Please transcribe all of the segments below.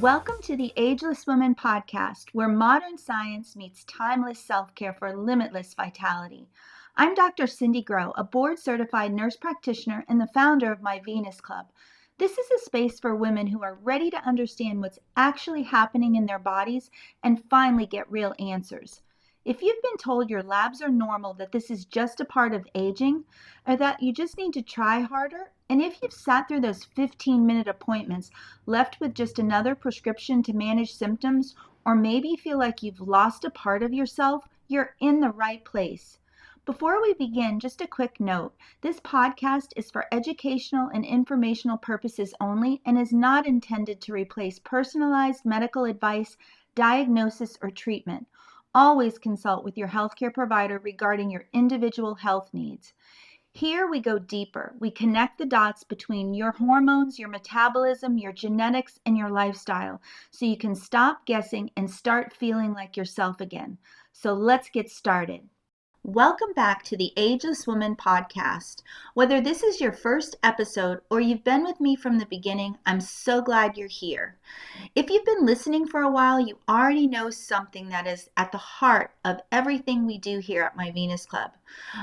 Welcome to the Ageless Woman Podcast, where modern science meets timeless self-care for limitless vitality. I'm Dr. Cindy Groh, a board-certified nurse practitioner and the founder of My Venus Club. This is a space for women who are ready to understand what's actually happening in their bodies and finally get real answers. If you've been told your labs are normal, that this is just a part of aging, or that you just need to try harder, and if you've sat through those 15-minute appointments left with just another prescription to manage symptoms, or maybe feel like you've lost a part of yourself, you're in the right place. Before we begin, just a quick note. This podcast is for educational and informational purposes only and is not intended to replace personalized medical advice, diagnosis, or treatment. Always consult with your healthcare provider regarding your individual health needs. Here we go deeper. We connect the dots between your hormones, your metabolism, your genetics, and your lifestyle so you can stop guessing and start feeling like yourself again. So let's get started. Welcome back to the Ageless Woman Podcast. Whether this is your first episode or you've been with me from the beginning, I'm so glad you're here. If you've been listening for a while, you already know something that is at the heart of everything we do here at My Venus Club.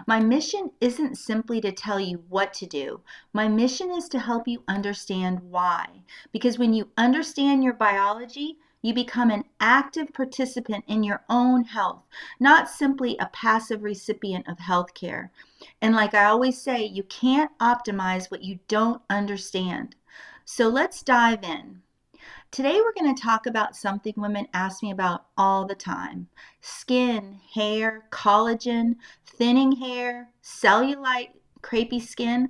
My mission isn't simply to tell you what to do. My mission is to help you understand why. Because when you understand your biology, you become an active participant in your own health, not simply a passive recipient of healthcare. And like I always say, you can't optimize what you don't understand. So let's dive in. Today we're going to talk about something women ask me about all the time: skin, hair, collagen, thinning hair, cellulite, crepey skin.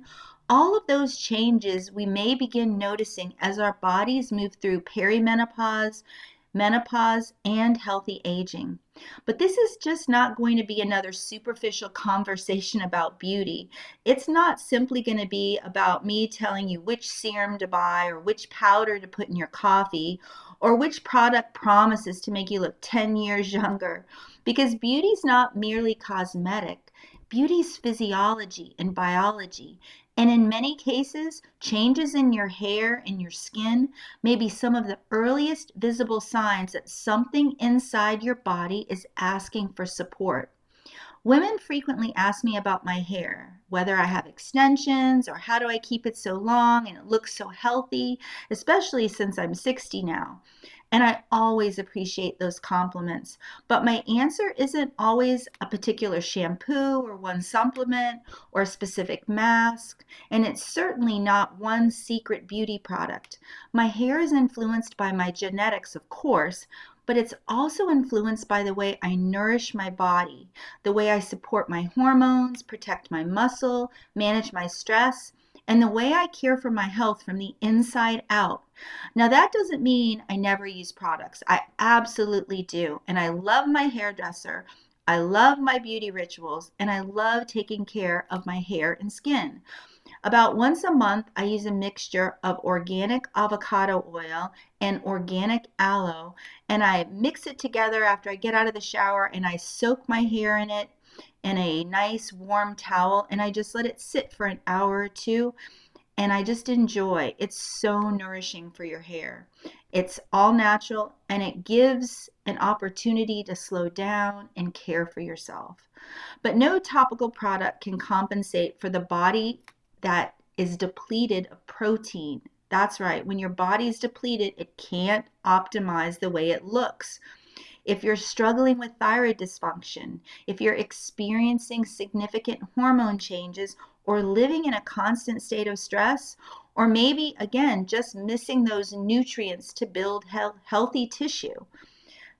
All of those changes we may begin noticing as our bodies move through perimenopause, menopause, and healthy aging. But this is just not going to be another superficial conversation about beauty. It's not simply going to be about me telling you which serum to buy or which powder to put in your coffee or which product promises to make you look 10 years younger. Because beauty's not merely cosmetic. Beauty's physiology and biology. And in many cases, changes in your hair and your skin may be some of the earliest visible signs that something inside your body is asking for support. Women frequently ask me about my hair, whether I have extensions or how do I keep it so long and it looks so healthy, especially since I'm 60 now. And I always appreciate those compliments, but my answer isn't always a particular shampoo or one supplement or a specific mask, and it's certainly not one secret beauty product. My hair is influenced by my genetics, of course, but it's also influenced by the way I nourish my body, the way I support my hormones, protect my muscle, manage my stress, and the way I care for my health from the inside out. Now, that doesn't mean I never use products. I absolutely do. And I love my hairdresser. I love my beauty rituals, and I love taking care of my hair and skin. About once a month, I use a mixture of organic avocado oil and organic aloe, and I mix it together after I get out of the shower, and I soak my hair in it in a nice warm towel, and I just let it sit for an hour or two, and I just enjoy. It's so nourishing for your hair. It's all natural, and it gives an opportunity to slow down and care for yourself. But no topical product can compensate for the body that is depleted of protein. That's right. When your body is depleted, it can't optimize the way it looks. If you're struggling with thyroid dysfunction, if you're experiencing significant hormone changes or living in a constant state of stress, or maybe, again, just missing those nutrients to build healthy tissue.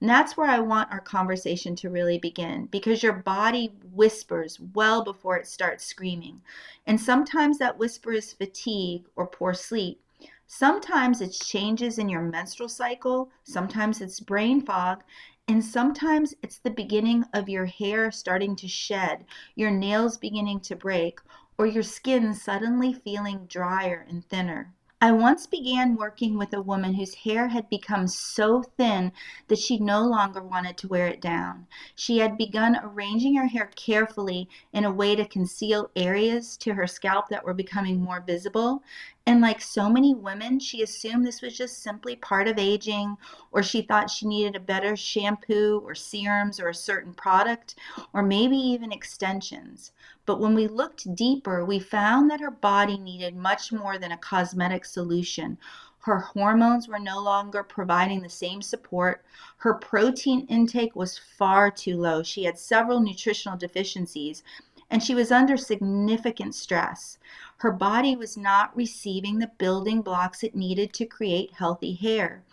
And that's where I want our conversation to really begin, because your body whispers well before it starts screaming. And sometimes that whisper is fatigue or poor sleep. Sometimes it's changes in your menstrual cycle. Sometimes it's brain fog. And sometimes it's the beginning of your hair starting to shed, your nails beginning to break, or your skin suddenly feeling drier and thinner. I once began working with a woman whose hair had become so thin that she no longer wanted to wear it down. She had begun arranging her hair carefully in a way to conceal areas to her scalp that were becoming more visible, And like so many women, she assumed this was just simply part of aging, or she thought she needed a better shampoo or serums or a certain product, or maybe even extensions. But when we looked deeper, we found that her body needed much more than a cosmetic solution. Her hormones were no longer providing the same support. Her protein intake was far too low. She had several nutritional deficiencies, and she was under significant stress. Her body was not receiving the building blocks it needed to create healthy hair.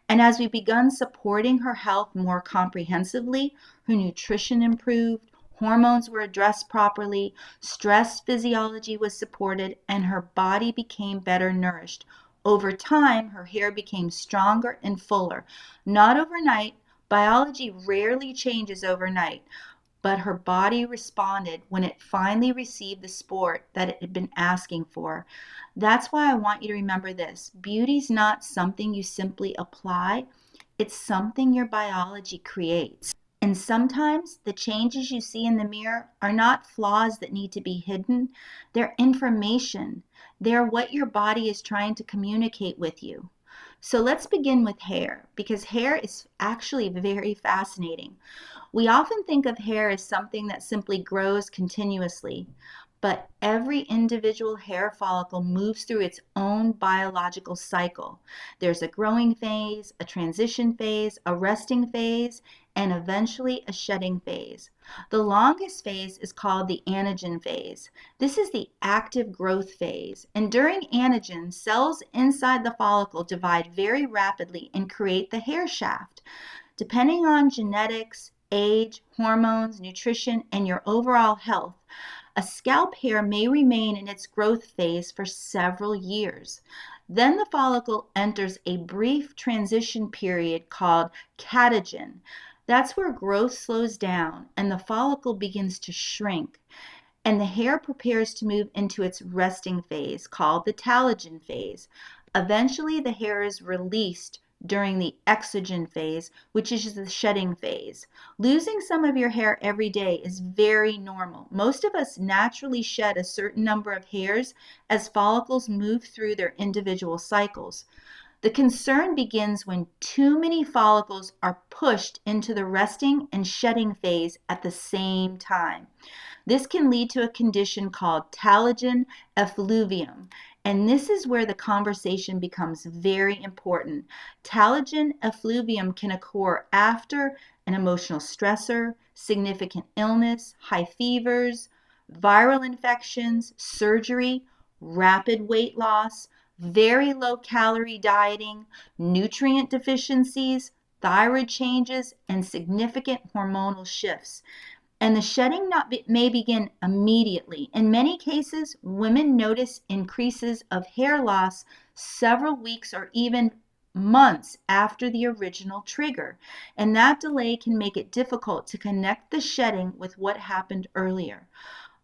And as we begun supporting her health more comprehensively, her nutrition improved, hormones were addressed properly, stress physiology was supported, and her body became better nourished. Over time, her hair became stronger and fuller. Not overnight. Biology rarely changes overnight, but her body responded when it finally received the support that it had been asking for. That's why I want you to remember this. Beauty's not something you simply apply, it's something your biology creates. And sometimes the changes you see in the mirror are not flaws that need to be hidden, they're information. They're what your body is trying to communicate with you. So let's begin with hair, because hair is actually very fascinating. We often think of hair as something that simply grows continuously, but every individual hair follicle moves through its own biological cycle. There's a growing phase, a transition phase, a resting phase, and eventually a shedding phase. The longest phase is called the anagen phase. This is the active growth phase, and during anagen, cells inside the follicle divide very rapidly and create the hair shaft. Depending on genetics, age, hormones, nutrition, and your overall health, a scalp hair may remain in its growth phase for several years. Then the follicle enters a brief transition period called catagen. That's where growth slows down and the follicle begins to shrink, and the hair prepares to move into its resting phase called the telogen phase. Eventually, the hair is released during the exogen phase, which is the shedding phase. Losing some of your hair every day is very normal. Most of us naturally shed a certain number of hairs as follicles move through their individual cycles. The concern begins when too many follicles are pushed into the resting and shedding phase at the same time. This can lead to a condition called telogen effluvium, and this is where the conversation becomes very important. Telogen effluvium can occur after an emotional stressor, significant illness, high fevers, viral infections, surgery, rapid weight loss, very low calorie dieting, nutrient deficiencies, thyroid changes, and significant hormonal shifts. And the shedding may begin immediately. In many cases, women notice increases of hair loss several weeks or even months after the original trigger. And that delay can make it difficult to connect the shedding with what happened earlier.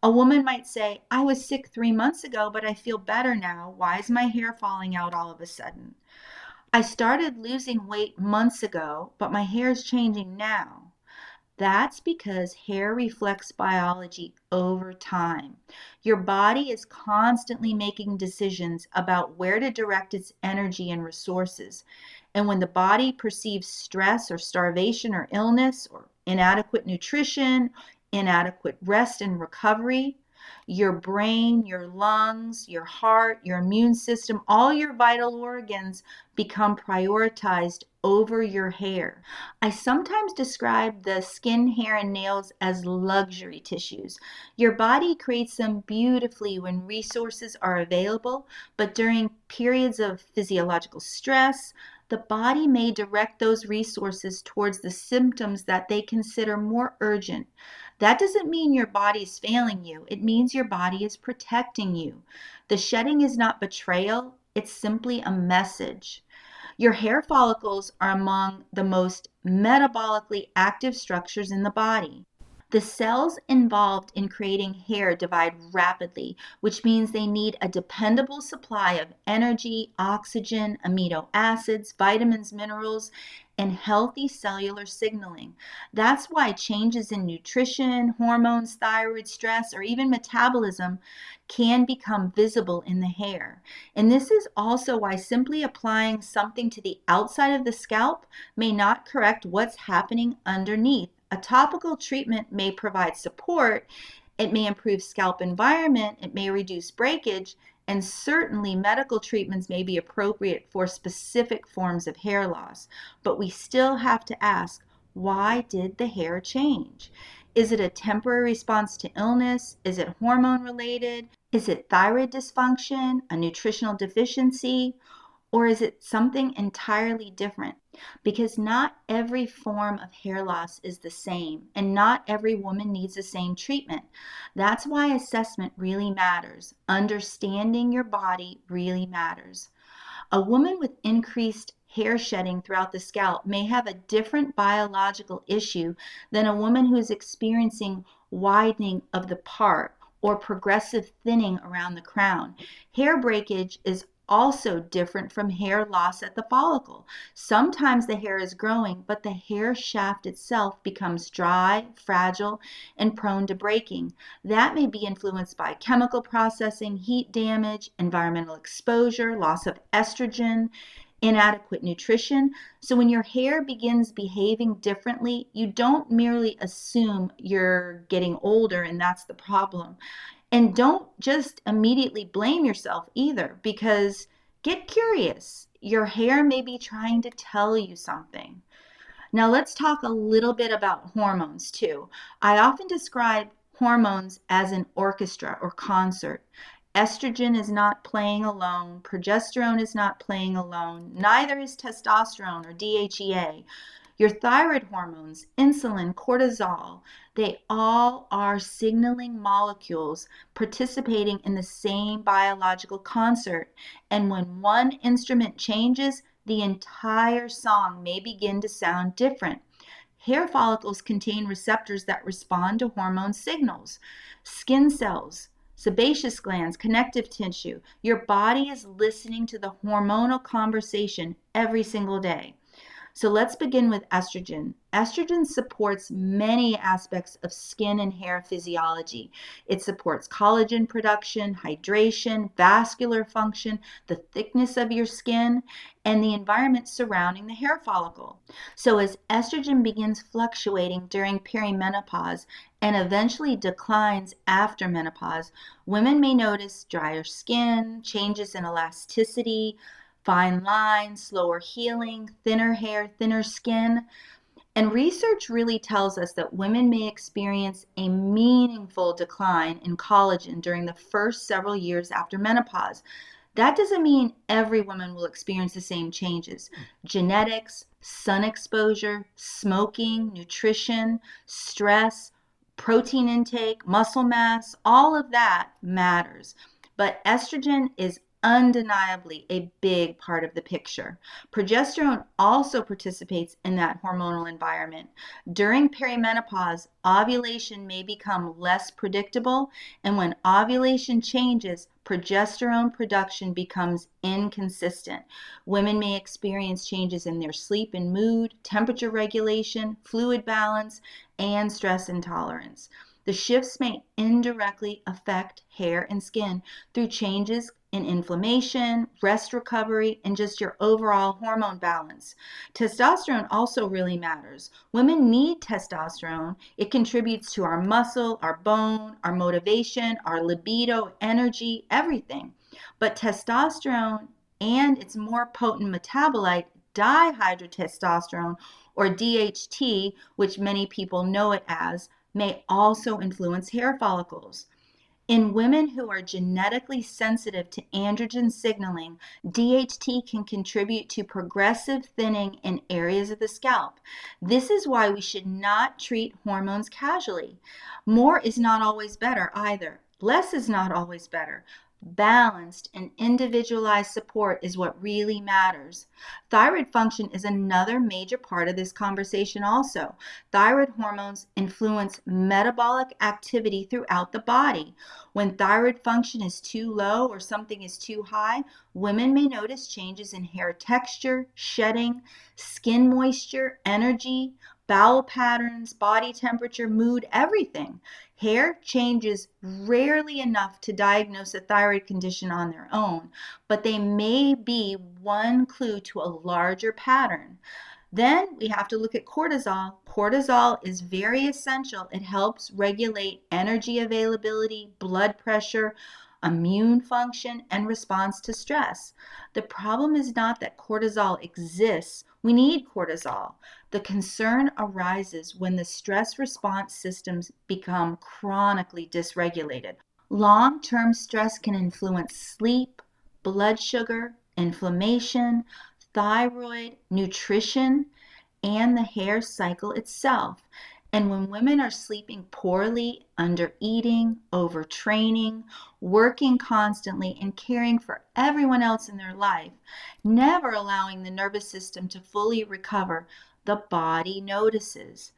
A woman might say, I was sick 3 months ago, but I feel better now. Why is my hair falling out all of a sudden? I started losing weight months ago, but my hair is changing now. That's because hair reflects biology over time. Your body is constantly making decisions about where to direct its energy and resources. And when the body perceives stress or starvation or illness or inadequate nutrition, inadequate rest and recovery, your brain, your lungs, your heart, your immune system, all your vital organs become prioritized over your hair. I sometimes describe the skin, hair, and nails as luxury tissues. Your body creates them beautifully when resources are available, but during periods of physiological stress, the body may direct those resources towards the symptoms that they consider more urgent. That doesn't mean your body is failing you. It means your body is protecting you. The shedding is not betrayal. It's simply a message. Your hair follicles are among the most metabolically active structures in the body. The cells involved in creating hair divide rapidly, which means they need a dependable supply of energy, oxygen, amino acids, vitamins, minerals, and healthy cellular signaling. That's why changes in nutrition, hormones, thyroid, stress, or even metabolism can become visible in the hair. And this is also why simply applying something to the outside of the scalp may not correct what's happening underneath. A topical treatment may provide support, it may improve scalp environment, it may reduce breakage, and certainly medical treatments may be appropriate for specific forms of hair loss. But we still have to ask, why did the hair change? Is it a temporary response to illness? Is it hormone related? Is it thyroid dysfunction, a nutritional deficiency? Or is it something entirely different? Because not every form of hair loss is the same, and not every woman needs the same treatment. That's why assessment really matters. Understanding your body really matters. A woman with increased hair shedding throughout the scalp may have a different biological issue than a woman who is experiencing widening of the part or progressive thinning around the crown. Hair breakage is also different from hair loss at the follicle. Sometimes the hair is growing, but the hair shaft itself becomes dry, fragile, and prone to breaking. That may be influenced by chemical processing, heat damage, environmental exposure, loss of estrogen, inadequate nutrition. So when your hair begins behaving differently, you don't merely assume you're getting older and that's the problem. And don't just immediately blame yourself either, because get curious. Your hair may be trying to tell you something. Now let's talk a little bit about hormones too. I often describe hormones as an orchestra or concert. Estrogen is not playing alone. Progesterone is not playing alone. Neither is testosterone or DHEA. Your thyroid hormones, insulin, cortisol, they all are signaling molecules participating in the same biological concert. And when one instrument changes, the entire song may begin to sound different. Hair follicles contain receptors that respond to hormone signals. Skin cells, sebaceous glands, connective tissue. Your body is listening to the hormonal conversation every single day. So let's begin with estrogen. Estrogen supports many aspects of skin and hair physiology. It supports collagen production, hydration, vascular function, the thickness of your skin, and the environment surrounding the hair follicle. So as estrogen begins fluctuating during perimenopause and eventually declines after menopause, women may notice drier skin, changes in elasticity, fine lines, slower healing, thinner hair, thinner skin. And research really tells us that women may experience a meaningful decline in collagen during the first several years after menopause. That doesn't mean every woman will experience the same changes. Genetics, sun exposure, smoking, nutrition, stress, protein intake, muscle mass, all of that matters. But estrogen is undeniably a big part of the picture. Progesterone also participates in that hormonal environment. During perimenopause, ovulation may become less predictable, and when ovulation changes, progesterone production becomes inconsistent. Women may experience changes in their sleep and mood, temperature regulation, fluid balance, and stress intolerance. The shifts may indirectly affect hair and skin through changes in inflammation, rest recovery, and just your overall hormone balance. Testosterone also really matters. Women need testosterone. It contributes to our muscle, our bone, our motivation, our libido, energy, everything. But testosterone and its more potent metabolite, dihydrotestosterone, or DHT, which many people know it as, may also influence hair follicles. In women who are genetically sensitive to androgen signaling, DHT can contribute to progressive thinning in areas of the scalp. This is why we should not treat hormones casually. More is not always better either. Less is not always better. Balanced and individualized support is what really matters. Thyroid function is another major part of this conversation also. Thyroid hormones influence metabolic activity throughout the body. When thyroid function is too low or something is too high, women may notice changes in hair texture, shedding, skin moisture, energy, bowel patterns, body temperature, mood, everything. Hair changes rarely enough to diagnose a thyroid condition on their own, but they may be one clue to a larger pattern. Then we have to look at cortisol. Cortisol is very essential. It helps regulate energy availability, blood pressure, immune function, and response to stress. The problem is not that cortisol exists. We need cortisol. The concern arises when the stress response systems become chronically dysregulated. Long-term stress can influence sleep, blood sugar, inflammation, thyroid, nutrition, and the hair cycle itself. And when women are sleeping poorly, under eating, overtraining, working constantly, and caring for everyone else in their life, never allowing the nervous system to fully recover, the body notices.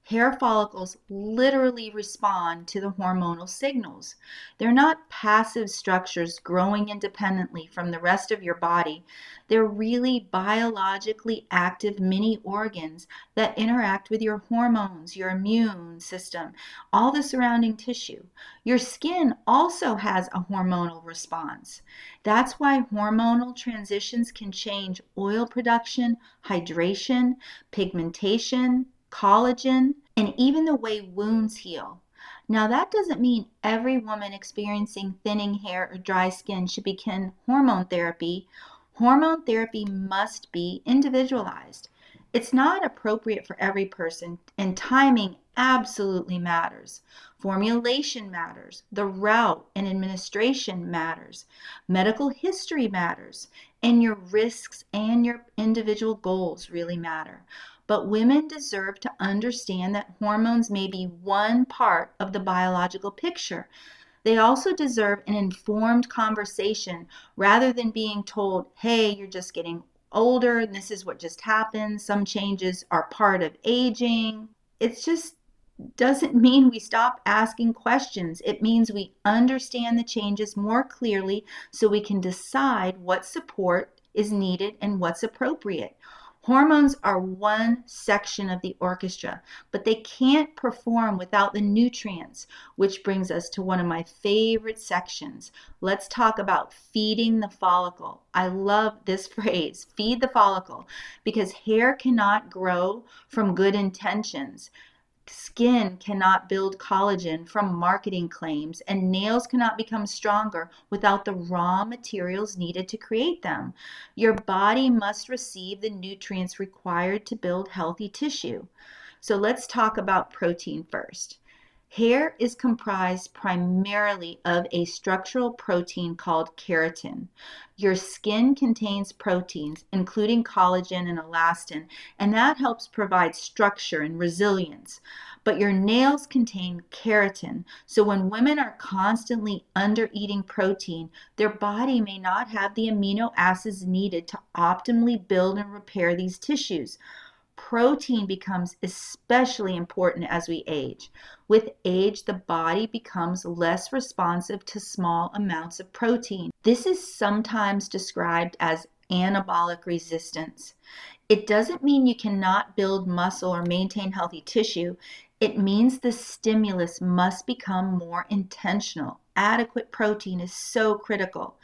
Hair follicles literally respond to the hormonal signals. They're not passive structures growing independently from the rest of your body. They're really biologically active mini organs that interact with your hormones, your immune system, all the surrounding tissue. Your skin also has a hormonal response. That's why hormonal transitions can change oil production, hydration, pigmentation, collagen, and even the way wounds heal. Now, that doesn't mean every woman experiencing thinning hair or dry skin should begin hormone therapy. Hormone therapy must be individualized. It's not appropriate for every person, and timing absolutely matters. Formulation matters. The route and administration matters. Medical history matters. And your risks and your individual goals really matter. But women deserve to understand that hormones may be one part of the biological picture. They also deserve an informed conversation rather than being told, hey, you're just getting older and this is what just happened. Some changes are part of aging. It just doesn't mean we stop asking questions. It means we understand the changes more clearly so we can decide what support is needed and what's appropriate. Hormones are one section of the orchestra, but they can't perform without the nutrients, which brings us to one of my favorite sections. Let's talk about feeding the follicle. I love this phrase, feed the follicle, because hair cannot grow from good intentions. Skin cannot build collagen from marketing claims, and nails cannot become stronger without the raw materials needed to create them. Your body must receive the nutrients required to build healthy tissue. So let's talk about protein first. Hair is comprised primarily of a structural protein called keratin. Your skin contains proteins, including collagen and elastin, and that helps provide structure and resilience. But your nails contain keratin, so when women are constantly under eating protein, their body may not have the amino acids needed to optimally build and repair these tissues. Protein becomes especially important as we age. With age, the body becomes less responsive to small amounts of protein. This is sometimes described as anabolic resistance. It doesn't mean you cannot build muscle or maintain healthy tissue. It means the stimulus must become more intentional. Adequate protein is so critical.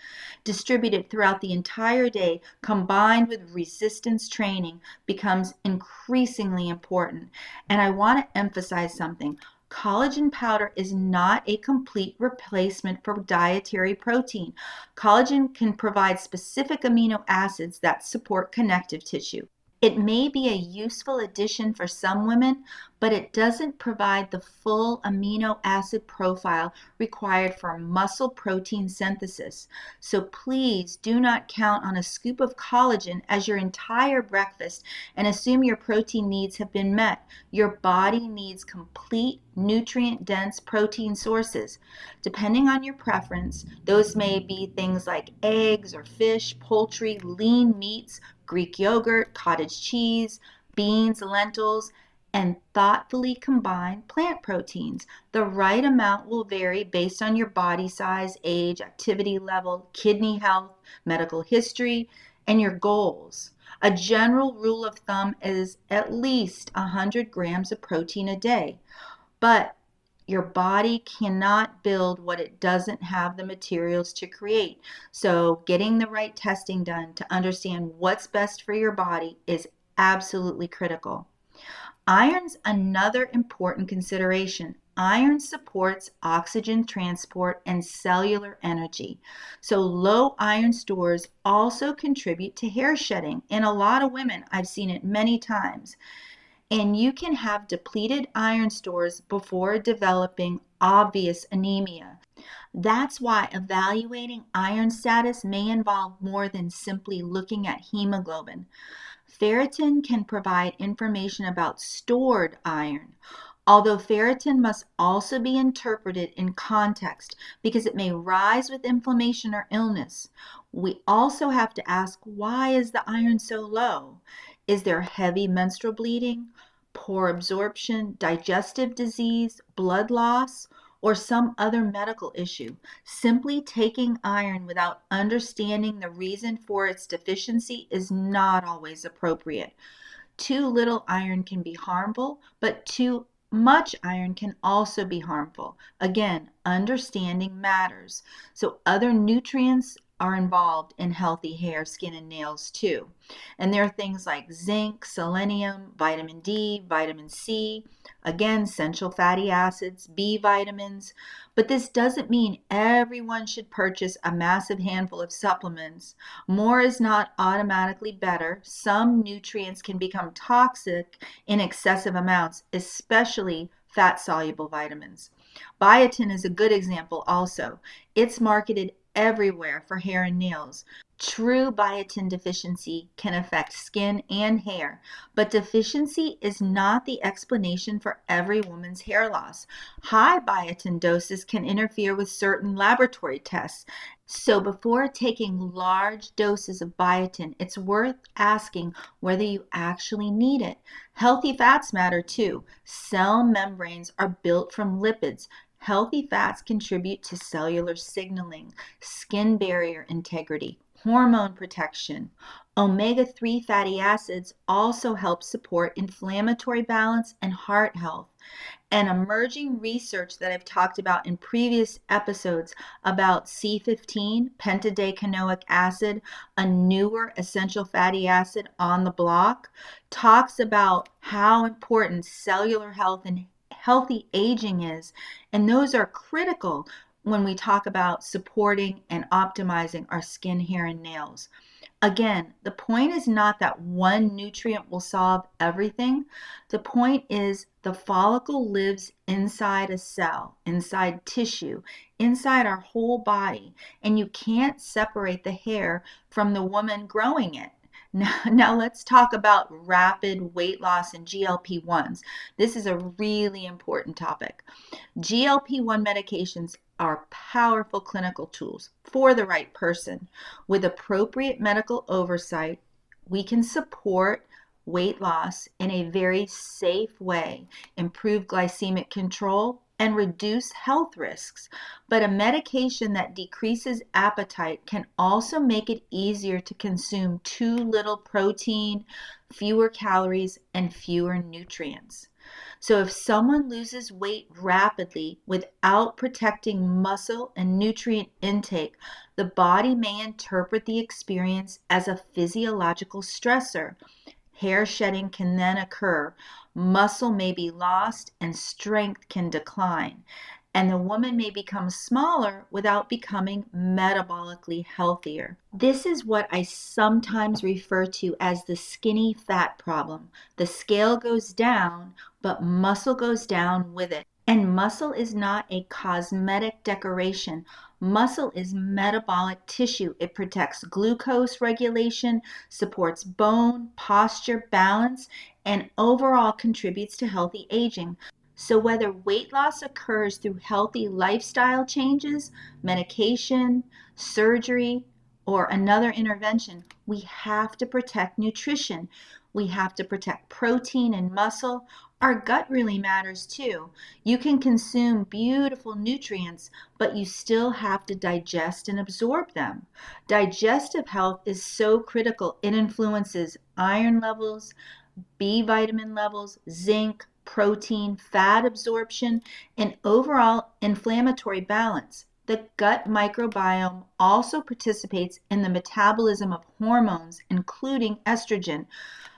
Distributed throughout the entire day, combined with resistance training, becomes increasingly important. And I want to emphasize something. Collagen powder is not a complete replacement for dietary protein. Collagen can provide specific amino acids that support connective tissue. It may be a useful addition for some women, but it doesn't provide the full amino acid profile required for muscle protein synthesis. So please do not count on a scoop of collagen as your entire breakfast and assume your protein needs have been met. Your body needs complete nutrient-dense protein sources. Depending on your preference, those may be things like eggs or fish, poultry, lean meats, Greek yogurt, cottage cheese, beans, lentils, and thoughtfully combine plant proteins. The right amount will vary based on your body size, age, activity level, kidney health, medical history, and your goals. A general rule of thumb is at least 100 grams of protein a day, but your body cannot build what it doesn't have the materials to create. So getting the right testing done to understand what's best for your body is absolutely critical. Iron's another important consideration. Iron supports oxygen transport and cellular energy. So low iron stores also contribute to hair shedding. In a lot of women, I've seen it many times. And you can have depleted iron stores before developing obvious anemia. That's why evaluating iron status may involve more than simply looking at hemoglobin. Ferritin can provide information about stored iron, although ferritin must also be interpreted in context because it may rise with inflammation or illness. We also have to ask, why is the iron so low? Is there heavy menstrual bleeding, poor absorption, digestive disease, blood loss, or some other medical issue? Simply taking iron without understanding the reason for its deficiency is not always appropriate. Too little iron can be harmful, but too much iron can also be harmful. Again, understanding matters. So other nutrients are involved in healthy hair, skin, and nails too. And there are things like zinc, selenium, vitamin D, vitamin C, again, essential fatty acids, B vitamins. But this doesn't mean everyone should purchase a massive handful of supplements. More is not automatically better. Some nutrients can become toxic in excessive amounts, especially fat-soluble vitamins. Biotin is a good example also. It's marketed everywhere for hair and nails. True biotin deficiency can affect skin and hair, but deficiency is not the explanation for every woman's hair loss. High biotin doses can interfere with certain laboratory tests. So before taking large doses of biotin, it's worth asking whether you actually need it. Healthy fats matter too. Cell membranes are built from lipids. Healthy fats contribute to cellular signaling, skin barrier integrity, hormone protection. Omega-3 fatty acids also help support inflammatory balance and heart health. And emerging research that I've talked about in previous episodes about C15, pentadecanoic acid, a newer essential fatty acid on the block, talks about how important cellular health and healthy aging is. And those are critical when we talk about supporting and optimizing our skin, hair, and nails. Again, the point is not that one nutrient will solve everything. The point is the follicle lives inside a cell, inside tissue, inside our whole body, and you can't separate the hair from the woman growing it. Now let's talk about rapid weight loss and GLP-1s. This is a really important topic. GLP-1 medications are powerful clinical tools for the right person. With appropriate medical oversight, we can support weight loss in a very safe way, improve glycemic control, and reduce health risks. But a medication that decreases appetite can also make it easier to consume too little protein, fewer calories, and fewer nutrients. So if someone loses weight rapidly without protecting muscle and nutrient intake, the body may interpret the experience as a physiological stressor. Hair shedding can then occur, muscle may be lost, and strength can decline. and the woman may become smaller without becoming metabolically healthier. This is what I sometimes refer to as the skinny fat problem. The scale goes down, but muscle goes down with it. And muscle is not a cosmetic decoration. Muscle is metabolic tissue. It protects glucose regulation, supports bone, posture, balance, and overall contributes to healthy aging. So whether weight loss occurs through healthy lifestyle changes, medication, surgery, or another intervention, we have to protect nutrition. We have to protect protein and muscle. Our gut really matters too. You can consume beautiful nutrients, but you still have to digest and absorb them. Digestive health is so critical. It influences iron levels, B vitamin levels, zinc, protein, fat absorption, and overall inflammatory balance. The gut microbiome also participates in the metabolism of hormones, including estrogen.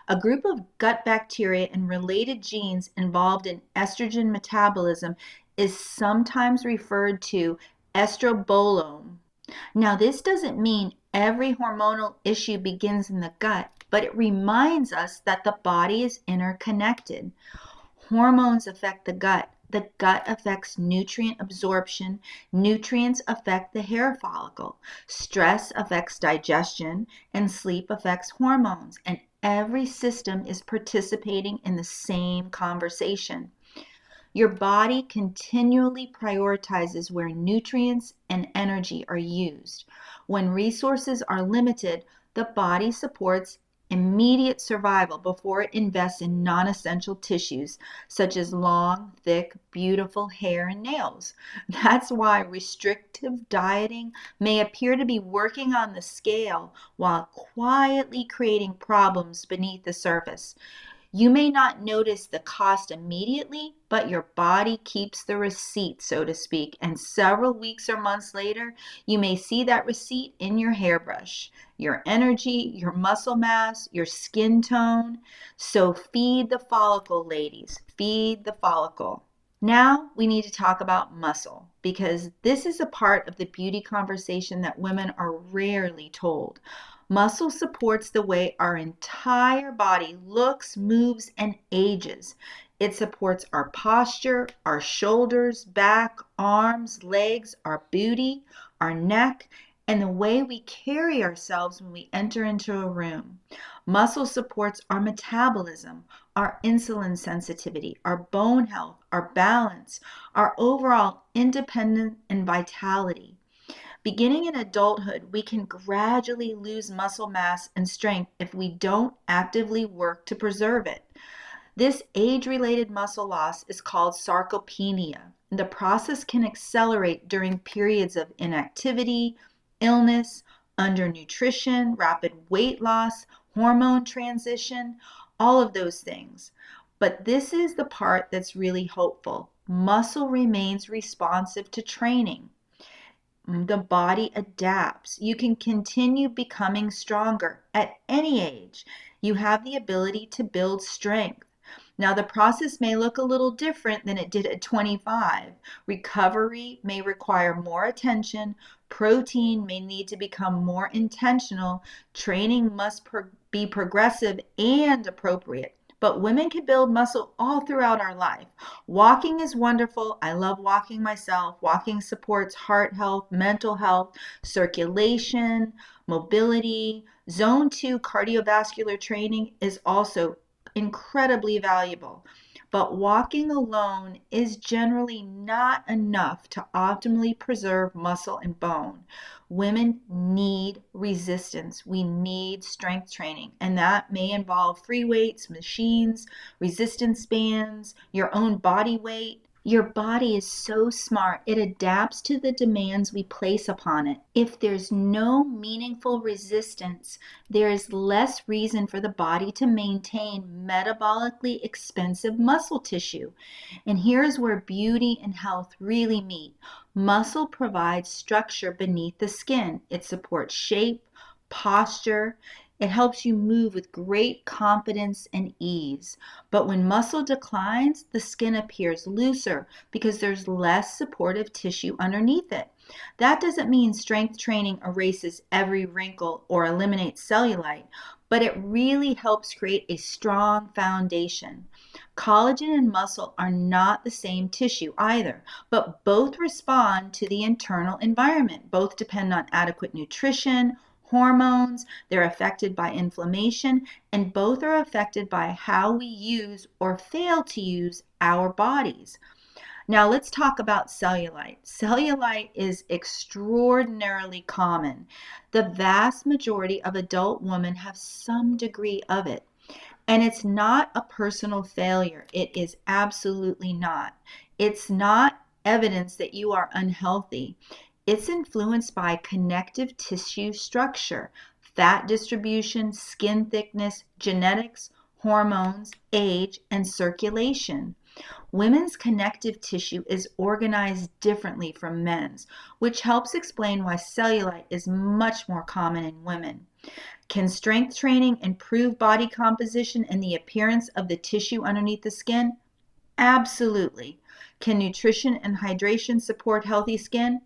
A group of gut bacteria and related genes involved in estrogen metabolism is sometimes referred to estrobolome. Now, this doesn't mean every hormonal issue begins in the gut, but it reminds us that the body is interconnected. Hormones affect the gut. The gut affects nutrient absorption. Nutrients affect the hair follicle. Stress affects digestion, and sleep affects hormones. And every system is participating in the same conversation. Your body continually prioritizes where nutrients and energy are used. When resources are limited, the body supports immediate survival before it invests in non-essential tissues such as long, thick, beautiful hair and nails. That's why restrictive dieting may appear to be working on the scale while quietly creating problems beneath the surface. You may not notice the cost immediately, but your body keeps the receipt, so to speak, and several weeks or months later, you may see that receipt in your hairbrush, your energy, your muscle mass, your skin tone. So feed the follicle, ladies, feed the follicle. Now we need to talk about muscle, because this is a part of the beauty conversation that women are rarely told. Muscle supports the way our entire body looks, moves, and ages. It supports our posture, our shoulders, back, arms, legs, our booty, our neck, and the way we carry ourselves when we enter into a room. Muscle supports our metabolism, our insulin sensitivity, our bone health, our balance, our overall independence and vitality. Beginning in adulthood, we can gradually lose muscle mass and strength if we don't actively work to preserve it. This age-related muscle loss is called sarcopenia. The process can accelerate during periods of inactivity, illness, undernutrition, rapid weight loss, hormone transition, all of those things. But this is the part that's really hopeful. Muscle remains responsive to training. The body adapts. You can continue becoming stronger at any age. You have the ability to build strength. Now, the process may look a little different than it did at 25. Recovery may require more attention. Protein may need to become more intentional. Training must be progressive and appropriate. But women can build muscle all throughout our life. Walking is wonderful. I love walking myself. Walking supports heart health, mental health, circulation, mobility. Zone 2 cardiovascular training is also incredibly valuable. But walking alone is generally not enough to optimally preserve muscle and bone. Women need resistance. We need strength training, and that may involve free weights, machines, resistance bands, your own body weight. Your body is so smart, it adapts to the demands we place upon it. If there's no meaningful resistance, there is less reason for the body to maintain metabolically expensive muscle tissue. And here's where beauty and health really meet. Muscle provides structure beneath the skin. It supports shape, posture. It helps you move with great confidence and ease. But when muscle declines, the skin appears looser because there's less supportive tissue underneath it. That doesn't mean strength training erases every wrinkle or eliminates cellulite, but it really helps create a strong foundation. Collagen and muscle are not the same tissue either, but both respond to the internal environment. Both depend on adequate nutrition, hormones, they're affected by inflammation, and both are affected by how we use or fail to use our bodies. Now let's talk about cellulite. Cellulite is extraordinarily common. The vast majority of adult women have some degree of it. And it's not a personal failure. It is absolutely not. It's not evidence that you are unhealthy. It's influenced by connective tissue structure, fat distribution, skin thickness, genetics, hormones, age, and circulation. Women's connective tissue is organized differently from men's, which helps explain why cellulite is much more common in women. Can strength training improve body composition and the appearance of the tissue underneath the skin? Absolutely. Can nutrition and hydration support healthy skin?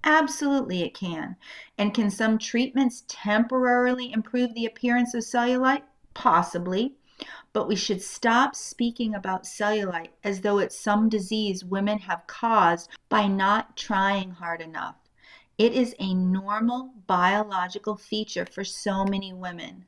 Absolutely it can. And can some treatments temporarily improve the appearance of cellulite? Possibly. But we should stop speaking about cellulite as though it's some disease women have caused by not trying hard enough. It is a normal biological feature for so many women.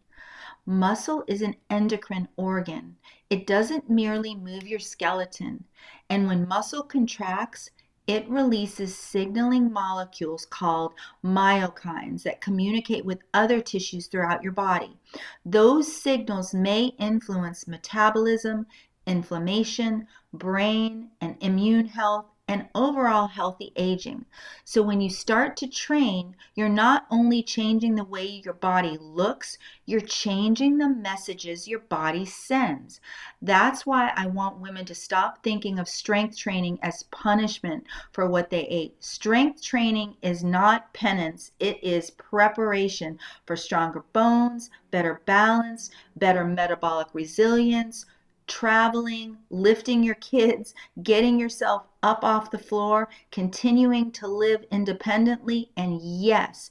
Muscle is an endocrine organ. It doesn't merely move your skeleton. And when muscle contracts, it releases signaling molecules called myokines that communicate with other tissues throughout your body. Those signals may influence metabolism, inflammation, brain and immune health, and overall healthy aging. So when you start to train, you're not only changing the way your body looks, you're changing the messages your body sends. That's why I want women to stop thinking of strength training as punishment for what they ate. Strength training is not penance, it is preparation for stronger bones, better balance, better metabolic resilience, traveling, lifting your kids, getting yourself up off the floor, continuing to live independently, and yes,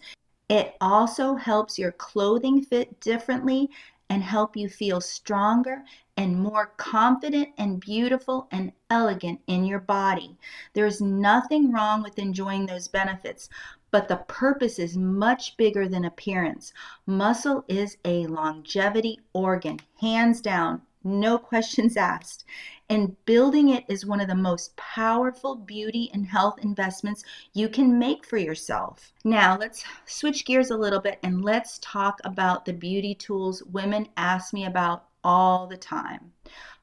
it also helps your clothing fit differently and help you feel stronger and more confident and beautiful and elegant in your body. There's nothing wrong with enjoying those benefits, but the purpose is much bigger than appearance. Muscle is a longevity organ, hands down. No questions asked. And building it is one of the most powerful beauty and health investments you can make for yourself. Now, let's switch gears a little bit and let's talk about the beauty tools women ask me about all the time.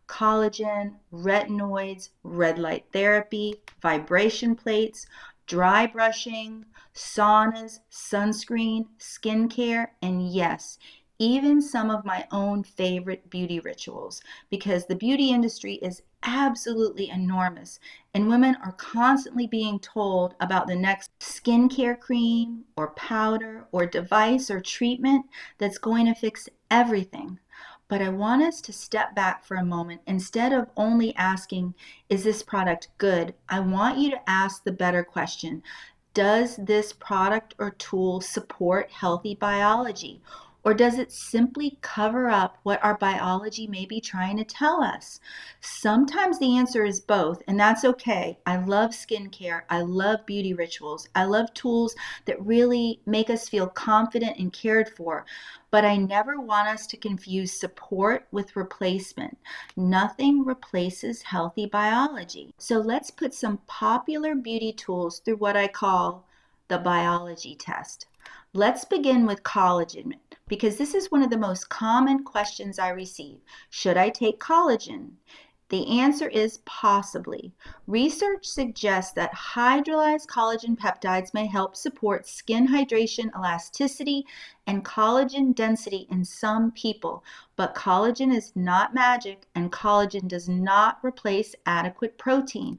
Collagen, retinoids, red light therapy, vibration plates, dry brushing, saunas, sunscreen, skincare, and yes, even some of my own favorite beauty rituals, because the beauty industry is absolutely enormous and women are constantly being told about the next skincare cream or powder or device or treatment that's going to fix everything. But I want us to step back for a moment. Instead of only asking, is this product good? I want you to ask the better question. Does this product or tool support healthy biology? Or does it simply cover up what our biology may be trying to tell us? Sometimes the answer is both, and that's okay. I love skincare. I love beauty rituals. I love tools that really make us feel confident and cared for. But I never want us to confuse support with replacement. Nothing replaces healthy biology. So let's put some popular beauty tools through what I call the biology test. Let's begin with collagen, because this is one of the most common questions I receive. Should I take collagen? The answer is possibly. Research suggests that hydrolyzed collagen peptides may help support skin hydration, elasticity, and collagen density in some people, but collagen is not magic and collagen does not replace adequate protein.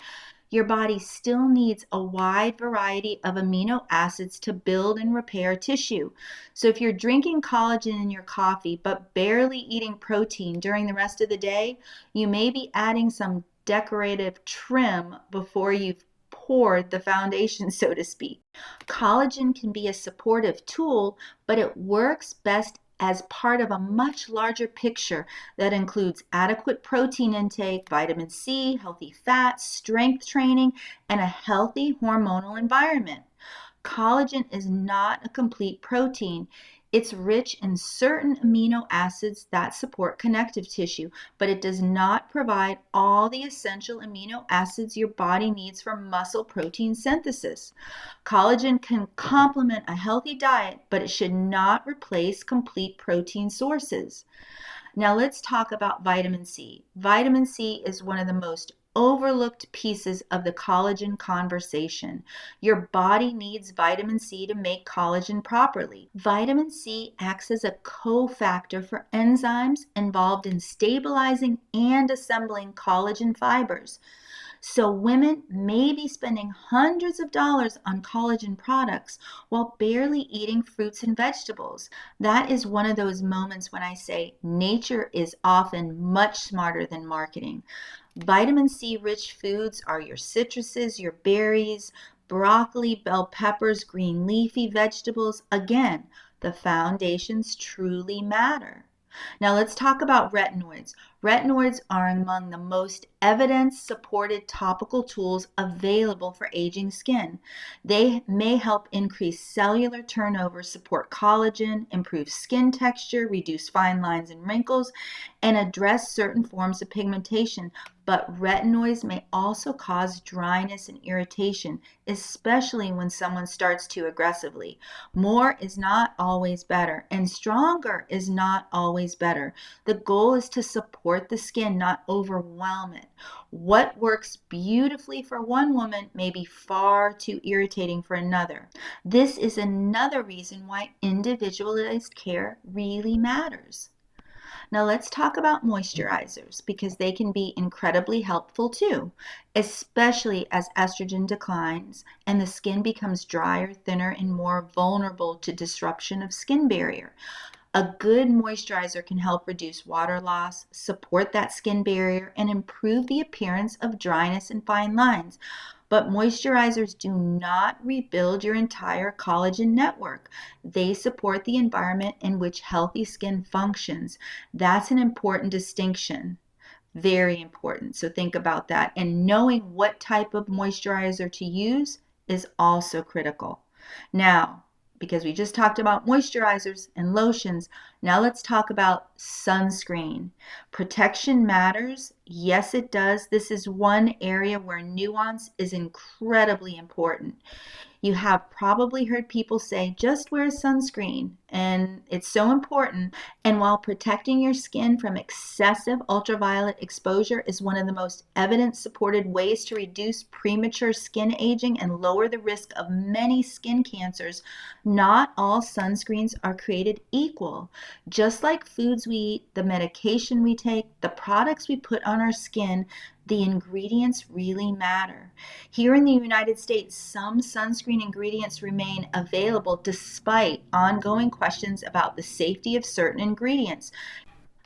your body still needs a wide variety of amino acids to build and repair tissue. So if you're drinking collagen in your coffee but barely eating protein during the rest of the day, you may be adding some decorative trim before you've poured the foundation, so to speak. Collagen can be a supportive tool, but it works best as part of a much larger picture that includes adequate protein intake, vitamin C, healthy fats, strength training, and a healthy hormonal environment. Collagen is not a complete protein. It's rich in certain amino acids that support connective tissue, but it does not provide all the essential amino acids your body needs for muscle protein synthesis. Collagen can complement a healthy diet, but it should not replace complete protein sources. Now let's talk about vitamin C. Vitamin C is one of the most overlooked pieces of the collagen conversation. Your body needs vitamin C to make collagen properly. Vitamin C acts as a cofactor for enzymes involved in stabilizing and assembling collagen fibers. So women may be spending hundreds of dollars on collagen products while barely eating fruits and vegetables. That is one of those moments when I say nature is often much smarter than marketing. Vitamin C rich foods are your citruses, your berries, broccoli, bell peppers, green leafy vegetables. Again, the foundations truly matter. Now let's talk about retinoids. Retinoids are among the most evidence-supported topical tools available for aging skin. They may help increase cellular turnover, support collagen, improve skin texture, reduce fine lines and wrinkles, and address certain forms of pigmentation. But retinoids may also cause dryness and irritation, especially when someone starts too aggressively. More is not always better, and stronger is not always better. The goal is to support the skin, not overwhelm it. What works beautifully for one woman may be far too irritating for another. This is another reason why individualized care really matters. Now let's talk about moisturizers because they can be incredibly helpful too, especially as estrogen declines and the skin becomes drier, thinner, and more vulnerable to disruption of skin barrier. A good moisturizer can help reduce water loss, support that skin barrier, and improve the appearance of dryness and fine lines. But moisturizers do not rebuild your entire collagen network. They support the environment in which healthy skin functions. That's an important distinction. Very important. So think about that. And knowing what type of moisturizer to use is also critical. Now, because we just talked about moisturizers and lotions, now let's talk about sunscreen. Protection matters. Yes, it does. This is one area where nuance is incredibly important. You have probably heard people say, just wear sunscreen, and it's so important. And while protecting your skin from excessive ultraviolet exposure is one of the most evidence-supported ways to reduce premature skin aging and lower the risk of many skin cancers, not all sunscreens are created equal. Just like foods we eat, the medication we take, the products we put on our skin, the ingredients really matter. Here in the United States, some sunscreen ingredients remain available despite ongoing questions about the safety of certain ingredients.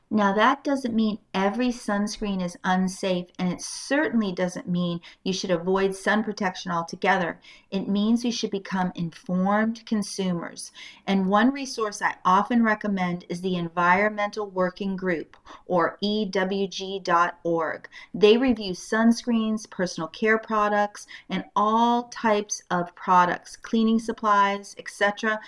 Now, that doesn't mean every sunscreen is unsafe, and it certainly doesn't mean you should avoid sun protection altogether. It means you should become informed consumers. And one resource I often recommend is the Environmental Working Group, or EWG.org. They review sunscreens, personal care products, and all types of products, cleaning supplies, etc.,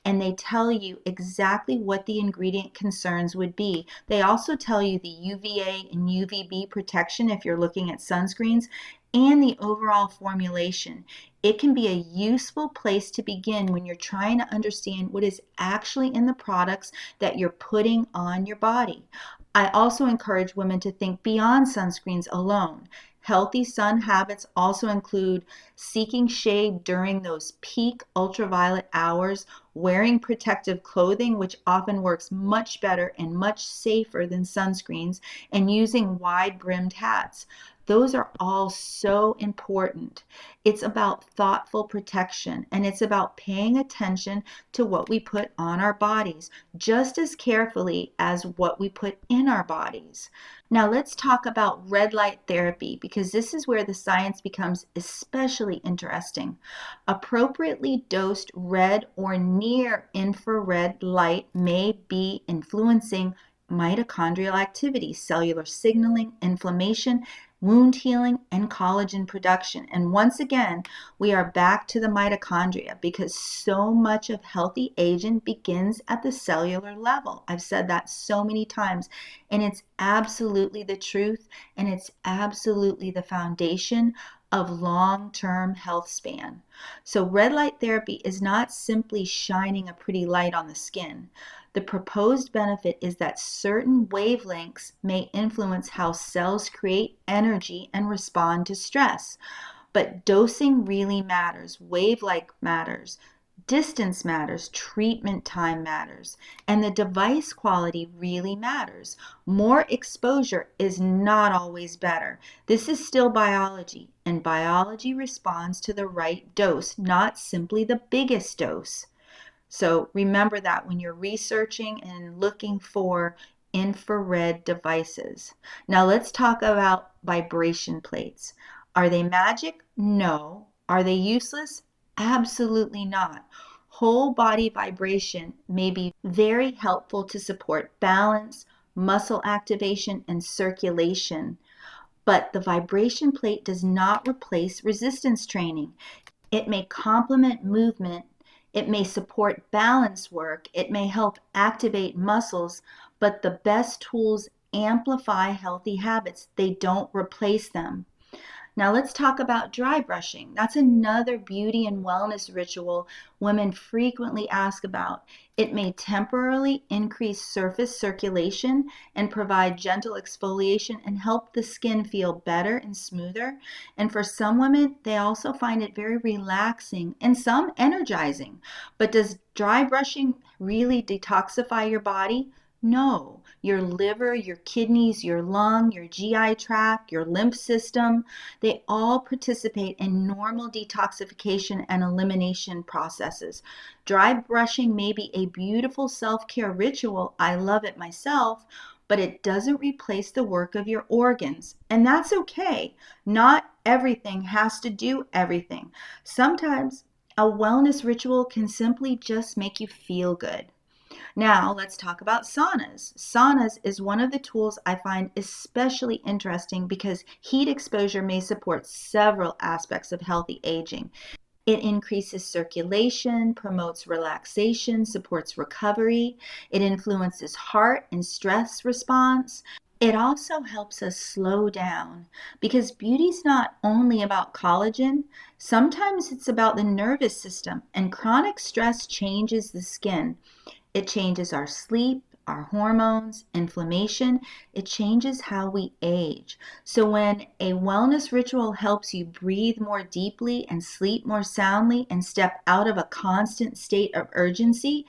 and they tell you exactly what the ingredient concerns would be. They also tell you the UVA and UVB protection if you're looking at sunscreens and the overall formulation. It can be a useful place to begin when you're trying to understand what is actually in the products that you're putting on your body. I also encourage women to think beyond sunscreens alone. Healthy sun habits also include seeking shade during those peak ultraviolet hours, wearing protective clothing, which often works much better and much safer than sunscreens, and using wide-brimmed hats. Those are all so important. It's about thoughtful protection, and it's about paying attention to what we put on our bodies just as carefully as what we put in our bodies. Now let's talk about red light therapy, because this is where the science becomes especially interesting. Appropriately dosed red or near infrared light may be influencing mitochondrial activity, cellular signaling, inflammation, wound healing, and collagen production. And once again, we are back to the mitochondria, because so much of healthy aging begins at the cellular level. I've said that so many times, and it's absolutely the truth, and it's absolutely the foundation of long-term health span. So red light therapy is not simply shining a pretty light on the skin. The proposed benefit is that certain wavelengths may influence how cells create energy and respond to stress. But dosing really matters. Wavelength matters. Distance matters. Treatment time matters. And the device quality really matters. More exposure is not always better. This is still biology, and biology responds to the right dose, not simply the biggest dose. So remember that when you're researching and looking for infrared devices. Now let's talk about vibration plates. Are they magic? No. Are they useless? Absolutely not. Whole body vibration may be very helpful to support balance, muscle activation, and circulation. But the vibration plate does not replace resistance training. It may complement movement, it may support balance work, it may help activate muscles, but the best tools amplify healthy habits. They don't replace them. Now let's talk about dry brushing. That's another beauty and wellness ritual women frequently ask about. It may temporarily increase surface circulation and provide gentle exfoliation and help the skin feel better and smoother. And for some women, they also find it very relaxing and some energizing. But does dry brushing really detoxify your body? No. Your liver, your kidneys, your lung, your GI tract, your lymph system, they all participate in normal detoxification and elimination processes. Dry brushing may be a beautiful self-care ritual. I love it myself, but it doesn't replace the work of your organs. And that's okay. Not everything has to do everything. Sometimes a wellness ritual can simply just make you feel good. Now, let's talk about saunas. Saunas is one of the tools I find especially interesting because heat exposure may support several aspects of healthy aging. It increases circulation, promotes relaxation, supports recovery. It influences heart and stress response. It also helps us slow down, because beauty's not only about collagen. Sometimes it's about the nervous system, and chronic stress changes the skin. It changes our sleep, our hormones, inflammation. It changes how we age. So when a wellness ritual helps you breathe more deeply and sleep more soundly and step out of a constant state of urgency,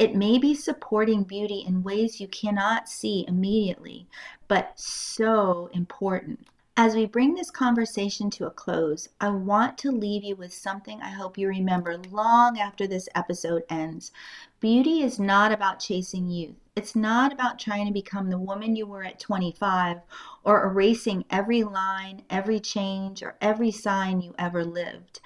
it may be supporting beauty in ways you cannot see immediately, but so important. As we bring this conversation to a close, I want to leave you with something I hope you remember long after this episode ends. Beauty is not about chasing youth. It's not about trying to become the woman you were at 25 or erasing every line, every change, or every sign you ever lived.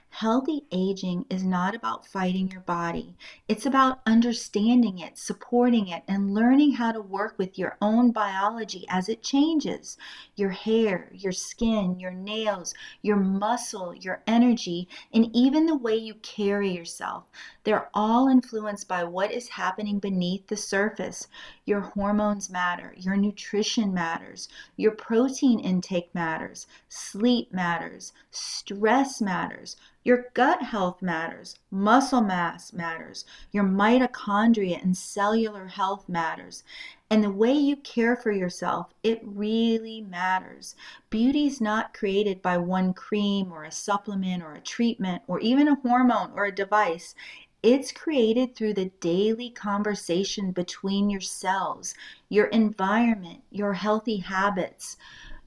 Healthy aging is not about fighting your body. It's about understanding it, supporting it, and learning how to work with your own biology as it changes. Your hair, your skin, your nails, your muscle, your energy, and even the way you carry yourself. They're all influenced by what is happening beneath the surface. Your hormones matter. Your nutrition matters. Your protein intake matters. Sleep matters. Stress matters. Your gut health matters, muscle mass matters, your mitochondria and cellular health matters, and the way you care for yourself, it really matters. Beauty's not created by one cream or a supplement or a treatment or even a hormone or a device. It's created through the daily conversation between yourselves, your environment, your healthy habits.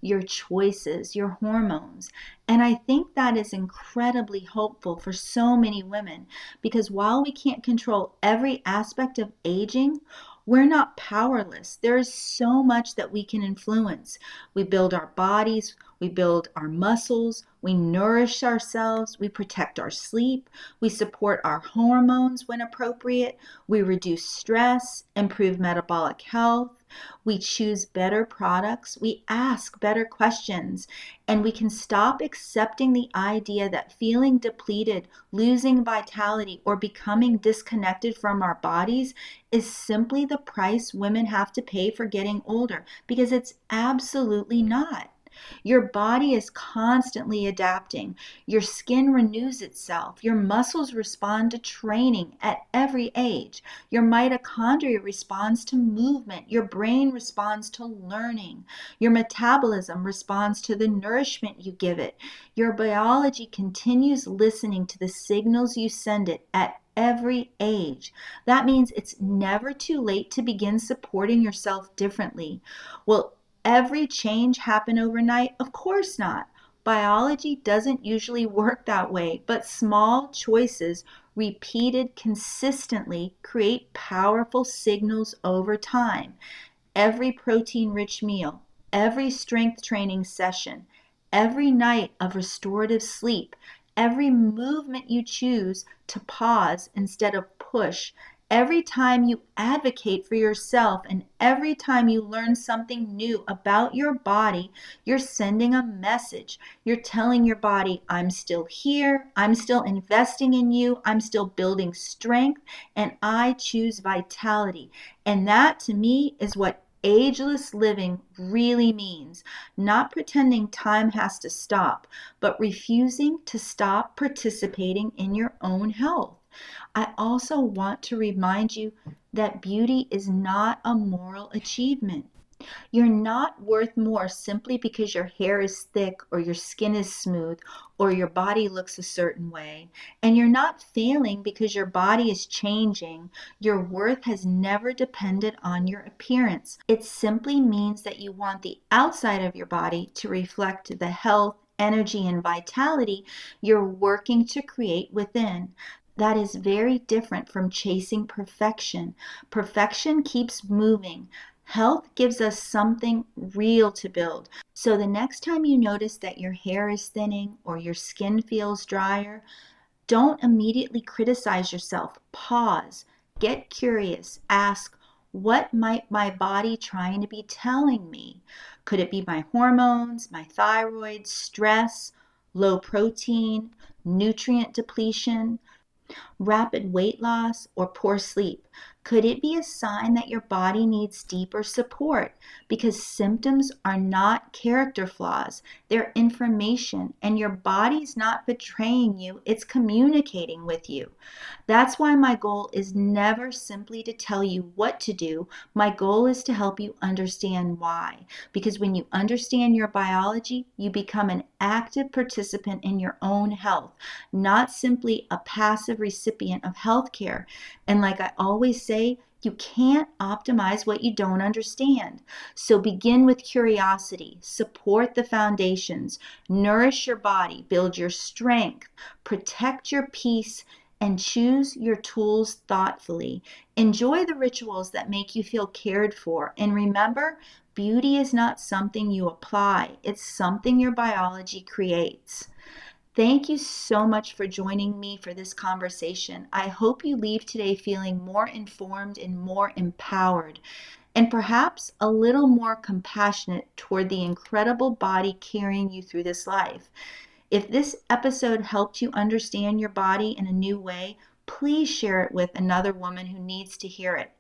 your choices, your hormones. And I think that is incredibly hopeful for so many women, because while we can't control every aspect of aging, we're not powerless. There is so much that we can influence. We build our bodies, we build our muscles, we nourish ourselves, we protect our sleep, we support our hormones when appropriate, we reduce stress, improve metabolic health, we choose better products, we ask better questions, and we can stop accepting the idea that feeling depleted, losing vitality, or becoming disconnected from our bodies is simply the price women have to pay for getting older, because it's absolutely not. Your body is constantly adapting. Your skin renews itself. Your muscles respond to training at every age. Your mitochondria responds to movement. Your brain responds to learning. Your metabolism responds to the nourishment you give it. Your biology continues listening to the signals you send it at every age. That means it's never too late to begin supporting yourself differently. Will every change happen overnight? Of course not. Biology doesn't usually work that way, but small choices repeated consistently create powerful signals over time. Every protein-rich meal, every strength training session, every night of restorative sleep, every movement you choose to pause instead of push, every time you advocate for yourself, and every time you learn something new about your body, you're sending a message. You're telling your body, I'm still here, I'm still investing in you, I'm still building strength, and I choose vitality. And that, to me, is what ageless living really means. Not pretending time has to stop, but refusing to stop participating in your own health. I also want to remind you that beauty is not a moral achievement. You're not worth more simply because your hair is thick or your skin is smooth or your body looks a certain way. And you're not failing because your body is changing. Your worth has never depended on your appearance. It simply means that you want the outside of your body to reflect the health, energy, and vitality you're working to create within. That is very different from chasing perfection. Perfection keeps moving. Health gives us something real to build. So the next time you notice that your hair is thinning or your skin feels drier, don't immediately criticize yourself. Pause. Get curious. Ask, what might my body trying to be telling me? Could it be my hormones, my thyroid, stress, low protein, nutrient depletion, rapid weight loss, or poor sleep? Could it be a sign that your body needs deeper support? Because symptoms are not character flaws, they're information, and your body's not betraying you, it's communicating with you. That's why my goal is never simply to tell you what to do. My goal is to help you understand why. Because when you understand your biology, you become an active participant in your own health, not simply a passive recipient of healthcare. And like I always say, you can't optimize what you don't understand. So begin with curiosity, support the foundations, nourish your body, build your strength, protect your peace, and choose your tools thoughtfully. Enjoy the rituals that make you feel cared for. And remember, beauty is not something you apply, it's something your biology creates. Thank you so much for joining me for this conversation. I hope you leave today feeling more informed and more empowered, and perhaps a little more compassionate toward the incredible body carrying you through this life. If this episode helped you understand your body in a new way, please share it with another woman who needs to hear it.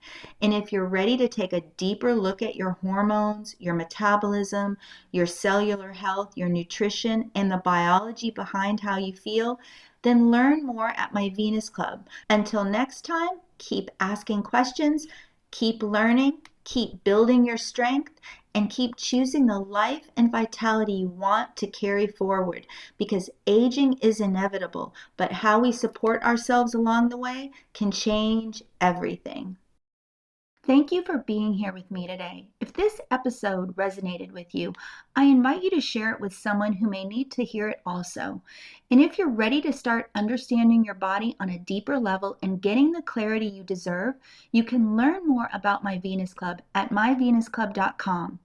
And if you're ready to take a deeper look at your hormones, your metabolism, your cellular health, your nutrition, and the biology behind how you feel, then learn more at my Venus Club. Until next time, keep asking questions, keep learning, keep building your strength, and keep choosing the life and vitality you want to carry forward, because aging is inevitable, but how we support ourselves along the way can change everything. Thank you for being here with me today. If this episode resonated with you, I invite you to share it with someone who may need to hear it also. And if you're ready to start understanding your body on a deeper level and getting the clarity you deserve, you can learn more about my Venus Club at myvenusclub.com.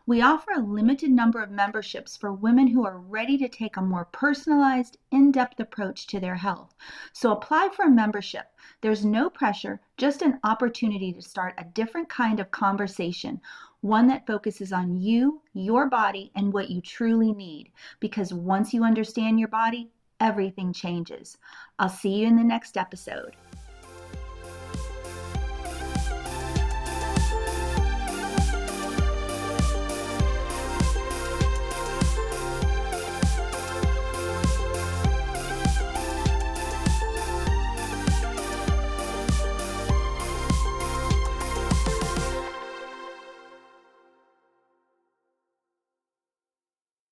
We offer a limited number of memberships for women who are ready to take a more personalized, in-depth approach to their health. So apply for a membership. There's no pressure, just an opportunity to start a different kind of conversation, one that focuses on you, your body, and what you truly need. Because once you understand your body, everything changes. I'll see you in the next episode.